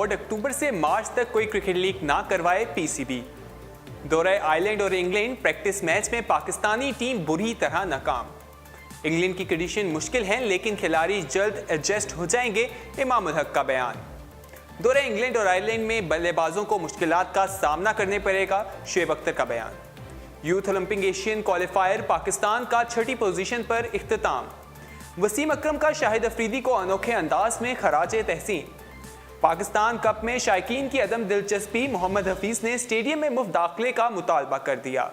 Board अक्टूबर से मार्च तक कोई क्रिकेट लीग ना करवाए पीसीबी। दौरे आयरलैंड और इंग्लैंड प्रैक्टिस मैच में पाकिस्तानी टीम बुरी तरह नाकाम। इंग्लैंड की कंडीशन मुश्किल है लेकिन खिलाड़ी जल्द एडजस्ट हो जाएंगे, इमामुल हक का बयान। दौरे इंग्लैंड और आयरलैंड में बल्लेबाजों को मुश्किलात का सामना करने पड़ेगा, शुएब अख्तर का बयान। Youth Olympic Asian qualifier Pakistan का 6ठी पोजीशन पर इख्तिताम। वसीम अकरम का शाहिद अफरीदी को अनोखे अंदाज में खराजे तहसीन। पाकिस्तान कप में शायकीन की अदम दिलचस्पी, मोहम्मद हफीज ने स्टेडियम में मुफ्त दाखिले का मुतालबा कर दिया।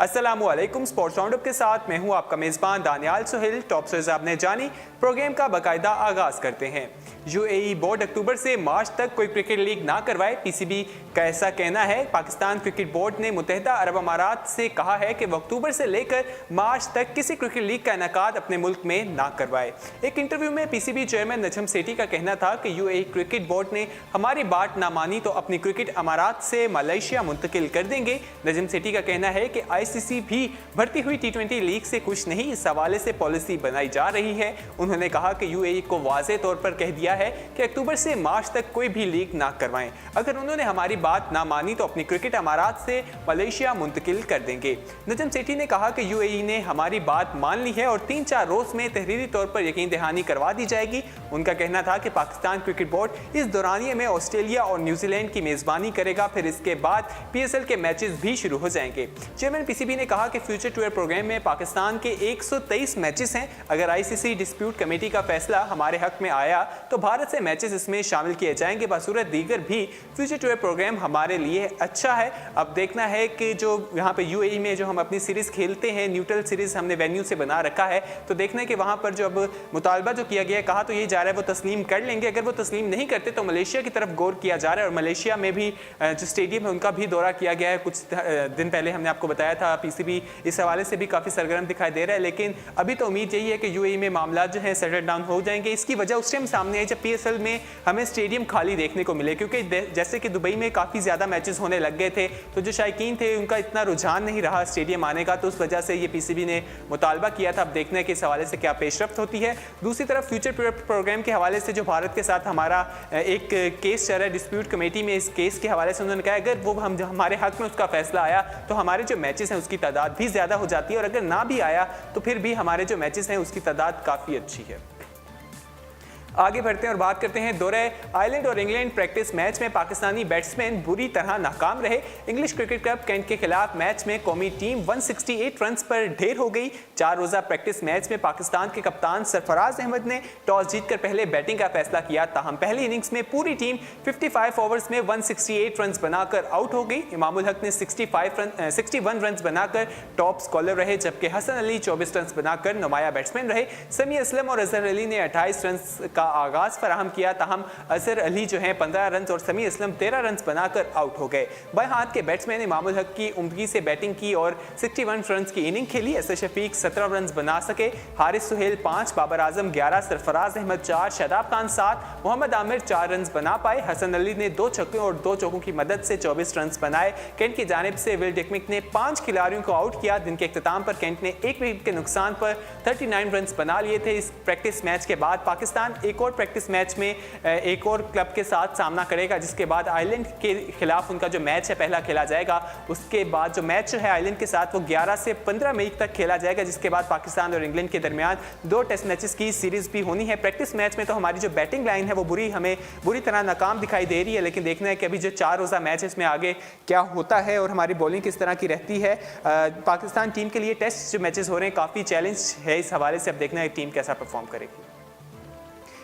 अस्सलामुअलैकुम, स्पोर्ट्स राउंडअप के साथ मैं हूं आपका मेज़बान दानियाल सुहेल। टॉप स्टोरीज आपने जानी, प्रोग्राम का बाकायदा आगाज करते हैं। यूएई बोर्ड अक्टूबर से मार्च तक कोई क्रिकेट लीग ना करवाए, पीसीबी का ऐसा कहना है। पाकिस्तान क्रिकेट बोर्ड ने मुत्तहिदा अरब अमारात से कहा है कि वह अक्टूबर से लेकर मार्च तक किसी क्रिकेट लीग का इनेकाद अपने मुल्क में ना करवाए। एक इंटरव्यू में पीसीबी चेयरमैन नजम सेठी का कहना था कि यूएई क्रिकेट बोर्ड ने हमारी बात ना मानी तो अपनी क्रिकेट अमारात से मलेशिया मुंतकिल कर देंगे। नजम सेठी का कहना है कि आईसीसी भी बढ़ती हुई टी20 लीग से खुश नहीं, इस हवाले से पॉलिसी बनाई जा रही है। उन्होंने कहा कि यूएई को वाज़े तौर पर कह दिया है कि अक्टूबर से मार्च तक कोई भी लीग ना करवाएं। अगर उन्होंने हमारी बात ना मानी तो अपनी क्रिकेट अमारात से मलेशिया मुंतकिल कर देंगे। नजम सेठी ने कहा कि यूएई ने हमारी बात मान ली है और 3-4 रोज में तहरीरी तौर पर यकीन दहानी करवा दी जाएगी। उनका कहना था कि पाकिस्तान क्रिकेट बोर्ड इस दौरानिये में ऑस्ट्रेलिया और न्यूजीलैंड की मेजबानी करेगा, फिर इसके बाद पीएसएल के मैचेस भी शुरू हो जाएंगे। चेयरमैन पीसीबी ने कहा कि फ्यूचर टूर प्रोग्राम में पाकिस्तान के 123 मैचेस हैं। अगर आईसीसी डिस्प्यूट कमेटी का फैसला हमारे हक में आया तो भारत से मैचेस इसमें शामिल किए जाएंगे। बसूरत दीगर भी फ्यूचर टूर प्रोग्राम हमारे लिए अच्छा है। अब देखना है कि जो यहाँ पे यूएई में जो हम अपनी सीरीज खेलते हैं, न्यूट्रल सीरीज हमने वेन्यू से बना रखा है, तो देखना है कि वहाँ पर जो अब मुतालबा जो किया गया, कहा तो ये जा रहा है वो तस्लीम कर लेंगे। अगर वो तस्लीम नहीं करते तो मलेशिया की तरफ गौर किया जा रहा है और मलेशिया में भी जो स्टेडियम है उनका भी दौरा किया गया है। कुछ दिन पहले हमने आपको बताया था, पीसीबी इस हवाले से भी काफ़ी सरगर्म दिखाई दे रहा है। लेकिन अभी तो उम्मीद यही है कि यूएई में मामला जो है सेटल डाउन हो जाएंगे। इसकी वजह उस टाइम सामने आई जब पीएसएल में हमें स्टेडियम खाली देखने को मिले, क्योंकि जैसे कि दुबई में काफ़ी ज़्यादा मैचेस होने लग गए थे तो जो शायकीन थे उनका इतना रुझान नहीं रहा स्टेडियम आने का, तो उस वजह से ये पीसीबी ने मुतालबा किया था। अब देखने हैं कि इस हवाले से क्या पेशरफ्त होती है। दूसरी तरफ फ्यूचर प्रोग्राम के हवाले से जो भारत के साथ हमारा एक केस चल रहा है डिस्प्यूट कमेटी में, इस केस के हवाले से उन्होंने कहा अगर वो हमारे हक में उसका फैसला आया तो हमारे जो मैचेस हैं उसकी तादाद भी ज़्यादा हो जाती है, और अगर ना भी आया तो फिर भी हमारे जो मैचेस हैं उसकी तादाद काफ़ी अच्छी है। आगे बढ़ते हैं और बात करते हैं दौरे आयरलैंड और इंग्लैंड प्रैक्टिस मैच में पाकिस्तानी बैट्समैन बुरी तरह नाकाम रहे। इंग्लिश क्रिकेट क्लब कैंट के खिलाफ मैच में कौमी टीम 168 रन पर ढेर हो गई। 4 रोजा प्रैक्टिस मैच में पाकिस्तान के कप्तान सरफराज अहमद ने टॉस जीतकर पहले बैटिंग का फैसला किया, ताहम पहली इनिंग्स में पूरी टीम 55 ओवर्स में 168 रन बनाकर आउट हो गई। इमामुल हक ने 61 रन बनाकर टॉप स्कॉलर रहे, जबकि हसन अली 24 रन बनाकर नुमाया बैट्समैन रहे। समी असलम और अजहर अली ने 28 रन का आगाज फराहम किया, ताहम अजहर अली जो है 15 रन और समी असलम 13 रन बनाकर आउट हो गए। बाएं हाथ के बैट्समैन इमामुल हक की उम्दगी से बैटिंग की और 61 रन की इनिंग खेली। एस शफीक 17 रन बना सके, हारिस सुहेल 5, बाबर आजम 11, सरफराज अहमद 4, शादाब खान 7, मोहम्मद आमिर 4 रन बना पाए। हसन अली ने 2 छक्के और 2 चौकों की मदद से 24 रन बनाए। कैंट की जानिब से विल डिकमिक ने 5 खिलाड़ियों को आउट किया। दिन के इख्तिताम पर कैंट ने 1 विकेट के नुकसान पर 39 रन बना लिए थे। इस प्रैक्टिस मैच के बाद पाकिस्तान एक और प्रैक्टिस मैच में एक और क्लब के साथ सामना करेगा, जिसके बाद आयरलैंड के खिलाफ उनका जो मैच है पहला खेला जाएगा। उसके बाद जो मैच है आयरलैंड के साथ वो 11 से 15 मई तक खेला जाएगा, जिसके बाद पाकिस्तान और इंग्लैंड के दरमियान 2 टेस्ट मैचेस की सीरीज भी होनी है। प्रैक्टिस मैच में तो हमारी जो बैटिंग लाइन है वो हमें बुरी तरह नाकाम दिखाई दे रही है, लेकिन देखना है कि अभी जो 4 रोजा मैच है इसमें आगे क्या होता है और हमारी बॉलिंग किस तरह की रहती है। पाकिस्तान टीम के लिए टेस्ट जो मैचेस हो रहे हैं काफ़ी चैलेंज है, इस हवाले से अब देखना है टीम कैसा परफॉर्म करेगी।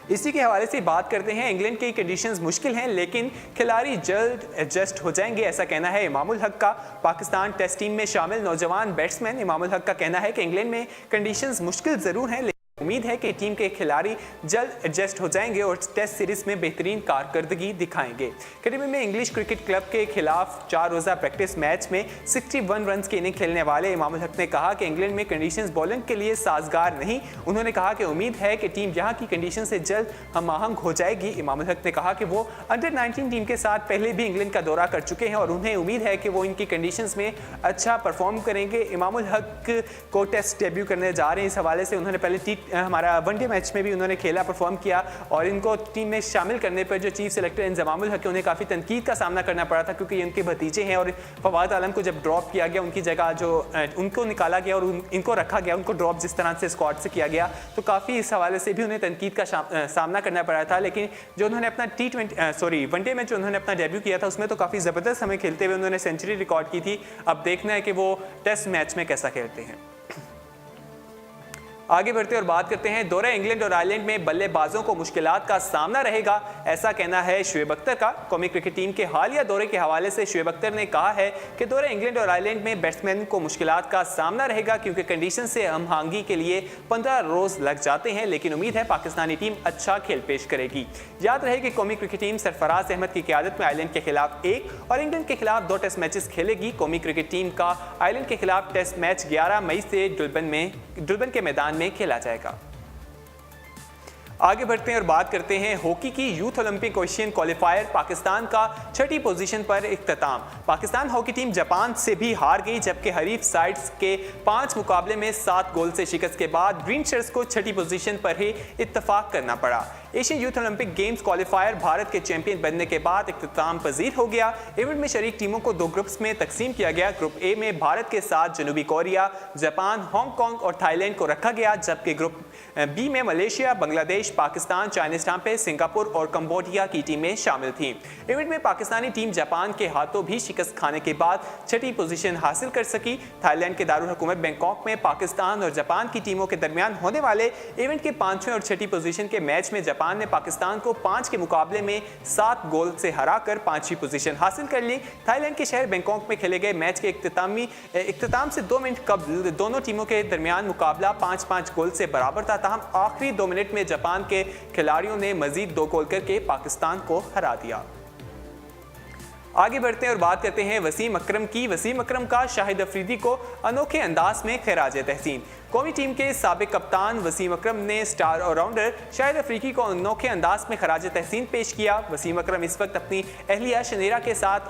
इसी के हवाले से बात करते हैं, इंग्लैंड की कंडीशंस मुश्किल हैं लेकिन खिलाड़ी जल्द एडजस्ट हो जाएंगे, ऐसा कहना है इमामुल हक का। पाकिस्तान टेस्ट टीम में शामिल नौजवान बैट्समैन इमामुल हक का कहना है कि इंग्लैंड में कंडीशंस मुश्किल ज़रूर हैं, उम्मीद है कि टीम के खिलाड़ी जल्द एडजस्ट हो जाएंगे और टेस्ट सीरीज में बेहतरीन कारकर्दगी दिखाएंगे। कैरेबियन में इंग्लिश क्रिकेट क्लब के खिलाफ 4 रोजा प्रैक्टिस मैच में 61 रन की इनिंग खेलने वाले इमामुल हक ने कहा कि इंग्लैंड में कंडीशंस बॉलिंग के लिए साजगार नहीं। उन्होंने कहा कि उम्मीद है कि टीम यहां की कंडीशन से जल्द हम आहंग हो जाएगी। इमामुल हक ने कहा कि वो अंडर-19 टीम के साथ पहले भी इंग्लैंड का दौरा कर चुके हैं और उन्हें उम्मीद है कि वो इनकी कंडीशंस में अच्छा परफॉर्म करेंगे। इमामुल हक को टेस्ट डेब्यू करने जा रहे हैं, इस हवाले से उन्होंने पहले हमारा वनडे मैच में भी उन्होंने खेला, परफॉर्म किया और इनको टीम में शामिल करने पर जो चीफ सेलेक्टर इंजमामुल हक उन्हें काफ़ी तनकीद का सामना करना पड़ा था, क्योंकि इनके भतीजे हैं और फवाद आलम को जब ड्रॉप किया गया उनकी जगह जो उनको निकाला गया और इनको रखा गया, उनको ड्रॉप जिस तरह से स्क्वाड से किया गया, तो काफ़ी इस हवाले से भी उन्हें तनकीद का सामना करना पड़ा था। लेकिन जो उन्होंने अपना वनडे में जो उन्होंने अपना डेब्यू किया था उसमें तो काफ़ी ज़बरदस्त हमें खेलते हुए उन्होंने सेंचुरी रिकॉर्ड की थी। अब देखना है कि वो टेस्ट मैच में कैसा खेलते हैं। आगे बढ़ते और बात करते हैं दौरे इंग्लैंड और आयरलैंड में बल्लेबाजों को मुश्किलात का सामना रहेगा, ऐसा कहना है शुएब अख्तर का। कौमी क्रिकेट टीम के हालिया दौरे के हवाले से शुएब अख्तर ने कहा है कि दौरे इंग्लैंड और आयरलैंड में बैट्समैन को मुश्किलात का सामना रहेगा, क्योंकि कंडीशन से हमआहंगी के लिए 15 रोज लग जाते हैं, लेकिन उम्मीद है पाकिस्तानी टीम अच्छा खेल पेश करेगी। याद रहे कि कौमी क्रिकेट टीम सरफराज अहमद की क़यादत में आयरलैंड के खिलाफ 1 और इंग्लैंड के खिलाफ 2 टेस्ट मैचेस खेलेगी। कौमी क्रिकेट टीम का आयरलैंड के खिलाफ टेस्ट मैच 11 मई से डुर्बन के मैदान में खेला जाएगा। आगे बढ़ते हैं और बात करते हैं हॉकी की। Youth Olympic Asian qualifier Pakistan का 6ठी पोजीशन पर इख्तिताम। पाकिस्तान हॉकी टीम जापान से भी हार गई, जबकि हरीफ साइड्स के 5 मुकाबले में 7 गोल से शिकस्त के बाद ग्रीन शर्ट्स को 6ठी पोजीशन पर ही इत्तफाक करना पड़ा। Asian youth Olympic games qualifier Bharat के चैंपियन बनने के बाद इख्तिताम पजीर हो गया। इवेंट में शरीक टीमों को 2 ग्रुप्स में तकसीम किया गया। ग्रुप ए में भारत के साथ जनूबी कोरिया, जापान, हांगकांग और थाईलैंड को रखा गया, जबकि ग्रुप बी में Malaysia, Bangladesh, Pakistan, Chinese Taipei, Singapore और कंबोडिया की टीमें शामिल थीं। इवेंट में पाकिस्तानी टीम जापान के हाथों भी शिकस्त खाने के बाद 6ठी पोजीशन हासिल कर सकी। थाईलैंड के दारुल हुकूमत बैंकॉक में पाकिस्तान और जापान की टीमों के दरमियान होने वाले इवेंट के 5वें और 6ठी पोजीशन के मैच में जापान ने पाकिस्तान को 5 के मुकाबले में 7 गोल से हराकर 5वीं पोजीशन हासिल कर ली। थाईलैंड के शहर बैंकॉक में खेले गए मैच के इख्तिताम से 2 मिनट कबल दोनों टीमों के दरमियान मुकाबला 5-5 गोल से बराबर था। तहम आखिरी 2 मिनट में जापान के खिलाड़ियों ने मजीद 2 गोल करके पाकिस्तान को हरा दिया। आगे बढ़ते हैं और बात करते हैं वसीम अकरम की। वसीम अकरम का शाहिद अफरीदी को अनोखे अंदाज में खिराज तहसीन। कौमी टीम के साबिक कप्तान वसीम अकरम ने स्टार ऑलराउंडर शाहिद अफरीदी को अनोखे अंदाज में खराज तहसीन पेश किया। वसीम अकरम इस वक्त अपनी अहलिया शनीरा के साथ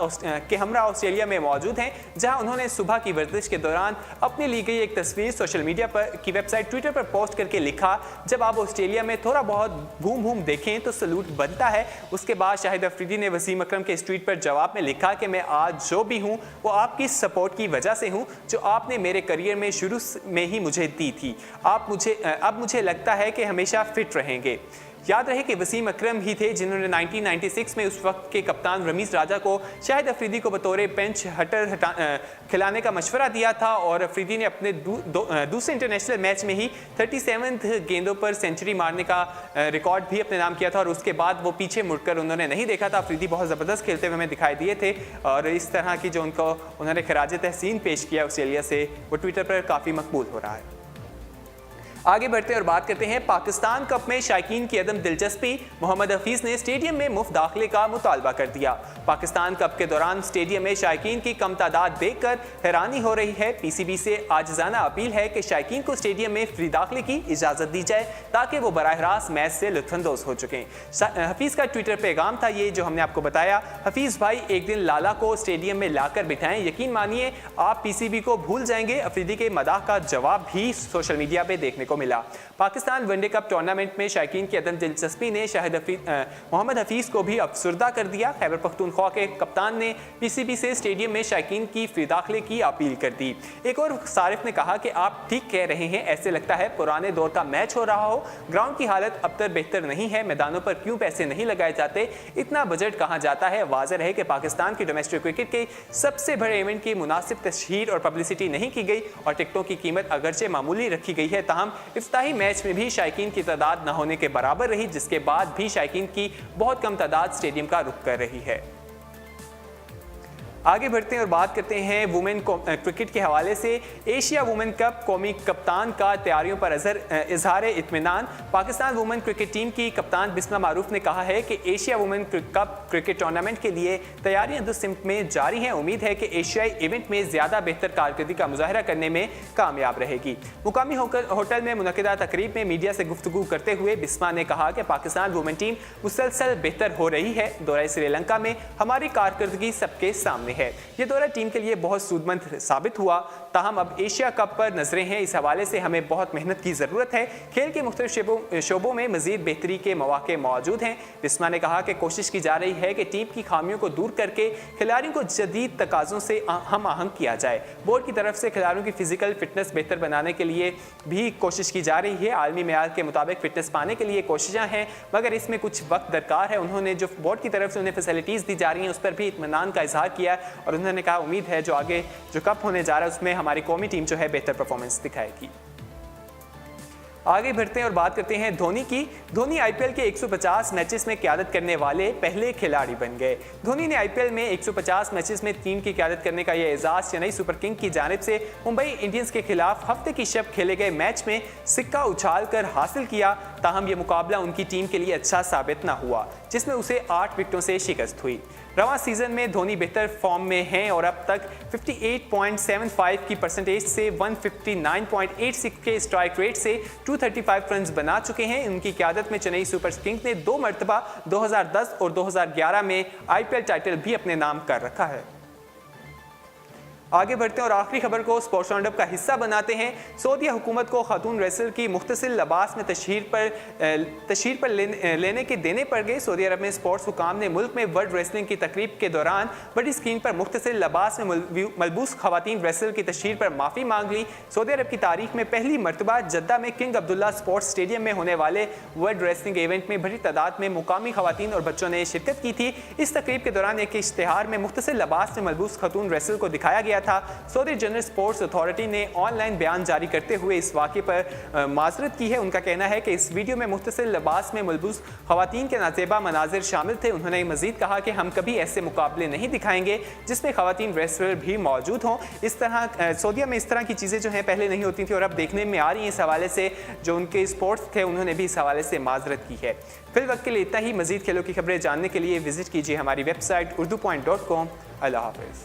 के हमरा ऑस्ट्रेलिया में मौजूद हैं, जहां उन्होंने सुबह की वर्जिश के दौरान अपनी ली गई एक तस्वीर सोशल मीडिया पर की वेबसाइट ट्विटर पर पोस्ट करके लिखा, जब आप ऑस्ट्रेलिया में थोड़ा बहुत घूम घूम देखें तो सलूट बनता है। उसके बाद शाहिद अफरीदी ने वसीम अकरम के इस ट्वीट पर जवाब में लिखा कि मैं आज जो भी हूँ वो आपकी सपोर्ट की वजह से हूँ, जो आपने मेरे करियर में शुरू में ही मुझे दी थी। अब मुझे लगता है कि हमेशा फिट रहेंगे। याद रहे कि वसीम अकरम ही थे जिन्होंने 1996 में उस वक्त के कप्तान रमीज राजा को शाहिद अफरीदी को बतौर बेंच हटर खिलाने का मशवरा दिया था, और अफरीदी ने अपने दूसरे इंटरनेशनल मैच में ही 37 गेंदों पर सेंचुरी मारने का रिकॉर्ड भी अपने नाम किया था, और उसके बाद वो पीछे मुड़कर उन्होंने नहीं देखा था। अफरीदी बहुत ज़बरदस्त खेलते हुए हमें दिखाई दिए थे, और इस तरह की जो उन्होंने खिराज तहसीन पेश किया ऑस्ट्रेलिया से, वो ट्विटर पर काफ़ी मकबूल हो रहा है। आगे बढ़ते और बात करते हैं पाकिस्तान कप में शायकीन की अदम दिलचस्पी। मोहम्मद हफीज ने स्टेडियम में मुफ्त दाखिले का मुतालबा कर दिया। पाकिस्तान कप के दौरान स्टेडियम में शायकीन की कम तादाद देखकर हैरानी हो रही है। पीसीबी से आजिज़ाना अपील है कि शायकीन को स्टेडियम में फ्री दाखिले की इजाज़त दी जाए, ताकि वो बराह रास्त मैच से लुत्फानंदोज हो चुके। हफीज़ का ट्विटर पैगाम था ये, जो हमने आपको बताया। हफीज़ भाई, एक दिन लाला को स्टेडियम में लाकर बिठाएं, यकीन मानिए आप पीसीबी को भूल जाएंगे। अफरीदी के मदाह का जवाब भी सोशल मीडिया पर देखने को मिला। पाकिस्तान वनडे कप टूर्नामेंट में शायकीन की अदम दिलचस्पी ने मोहम्मद हफीज को भी अफसुर्दा कर दिया। खैबर पख्तूनख्वा के कप्तान ने पीसीबी से स्टेडियम में शायकीन की फ्री दाखिले की अपील कर दी। एक और सारिफ ने कहा कि आप ठीक कह रहे हैं, ऐसे लगता है पुराने दौर का मैच हो रहा हो। ग्राउंड की हालत अब तक बेहतर नहीं है, मैदानों पर क्यों पैसे नहीं लगाए जाते, इतना बजट कहाँ जाता है। वाज़ेह है कि पाकिस्तान की डोमेस्टिक क्रिकेट के सबसे बड़े इवेंट की मुनासिब तशहीर और पब्लिसिटी नहीं की गई, और टिकटों की कीमत अगरचे मामूली रखी गई है, ताहम इफ्ताही मैच में भी शायकीन की तादाद न होने के बराबर रही, जिसके बाद भी शायकीन की बहुत कम तादाद स्टेडियम का रुख कर रही है। आगे बढ़ते हैं और बात करते हैं वुमेन क्रिकेट के हवाले से। एशिया वुमेन कप कौमी कप्तान का तैयारियों पर इजहार इत्मीनान। पाकिस्तान वुमेन क्रिकेट टीम की कप्तान बिस्मा मारूफ ने कहा है कि Asia women cup cricket tournament के लिए तैयारियां दुरुस्त में जारी हैं। उम्मीद है कि एशियाई इवेंट में ज़्यादा बेहतर कारकर्दगी का मुजाहरा करने में कामयाब रहेगी। मुकामी होटल में मुनक़िदा तकरीब में मीडिया से गुफ्तगू करते हुए बिस्मा ने कहा कि पाकिस्तान वुमेन टीम मुसलसल बेहतर हो रही है। दौरे श्रीलंका में हमारी कारकर्दगी सबके सामने है। ये दौरा टीम के लिए बहुत सूदमंद साबित हुआ। ताहम अब एशिया कप पर नजरें हैं। इस हवाले से हमें बहुत मेहनत की ज़रूरत है। खेल के मुख्तलिफ शोबों में मजीद बेहतरी के मौके मौजूद हैं। बिस्मा ने कहा कि कोशिश की जा रही है कि टीम की खामियों को दूर करके खिलाड़ियों को जदीद तकाज़ों से हम आहंग किया जाए। बोर्ड की तरफ से खिलाड़ियों की फिजिकल फिटनेस बेहतर बनाने के लिए भी कोशिश की जा रही है। आलमी मेयार के मुताबिक फिटनेस पाने के लिए कोशिशें हैं, मगर इसमें कुछ वक्त दरकार है। उन्होंने जो बोर्ड की तरफ से उन्हें फैसिलिटीज़ दी जा रही हैं उस पर भी इत्मीनान का इजहार किया और उन्होंने कहा उम्मीद है जो आगे जो कप होने जा रहा है उसमें हमारी कौमी टीम जो है बेहतर परफॉर्मेंस दिखाएगी। आगे बढ़ते हैं और बात करते हैं धोनी की। धोनी आईपीएल के 150 मैचेस में क़यादत करने वाले पहले खिलाड़ी बन गए। धोनी ने आईपीएल में 150 मैचेस में टीम की क़यादत करने का यह एजाज़ चेन्नई सुपर किंग की जानिब से मुंबई इंडियंस के खिलाफ हफ्ते की शब खेले गए मैच में सिक्का उछाल कर हासिल किया। ताहम यह मुकाबला उनकी टीम के लिए अच्छा साबित न हुआ, जिसमें उसे 8 विकेटों से शिकस्त हुई। रवां सीजन में धोनी बेहतर फॉर्म में हैं और अब तक 58.75 की परसेंटेज से 159.86 के स्ट्राइक रेट से 235 रन बना चुके हैं। उनकी क़यादत में चेन्नई सुपर किंग्स ने 2 मरतबा 2010 और 2011 में आईपीएल टाइटल भी अपने नाम कर रखा है। आगे बढ़ते हैं और आखिरी खबर को स्पोर्ट्स राउंडअप का हिस्सा बनाते हैं। सऊदी हुकूमत को खातून रेसलर की मुख्तसिर लिबास में तशहीर पर लेने के देने पड़ गए। सऊदी अरब में स्पोर्ट्स हुकाम ने मुल्क में वर्ल्ड रेसलिंग की तकरीब के दौरान बड़ी स्क्रीन पर मुख्तसिर लिबास में मलबूस खवातीन रेसलर की तशहीर पर माफ़ी मांग ली। सऊदी अरब की तारीख में पहली मरतबा जद्दा में किंग अब्दुल्ला स्पोर्ट्स स्टेडियम में होने वाले वर्ल्ड रेसलिंग इवेंट में बड़ी तादाद में मुकामी खवातीन और बच्चों ने शिरकत की थी। इस तकरीब के दौरान एक इश्तिहार में मुख्तसिर लिबास में मलबूस खातून रेसलर को दिखाया गया था। सऊदी जनरल स्पोर्ट्स अथॉरिटी ने ऑनलाइन बयान जारी करते हुए इस वाक़े पर माजरत की है। उनका कहना है कि इस वीडियो में मुख्तसिर लिबास में मलबूस खवातीन के नाजेबा मनाजिर शामिल थे। उन्होंने मजीद कहा कि हम कभी ऐसे मुकाबले नहीं दिखाएंगे जिसमें खवातीन रेसलर भी मौजूद हों। इस तरह सऊदीया में इस तरह की चीज़ें जो हैं पहले नहीं होती थी और अब देखने में आ रही हैं। इस हवाले से जो उनके स्पोर्ट्स थे उन्होंने भी इस हवाले से माजरत की है। फिल वक्त के लिए इतना ही। मजीद खेलों की खबरें जानने के लिए विजिट कीजिए हमारी वेबसाइट urdupoint.com। अल्लाह हाफ़िज़।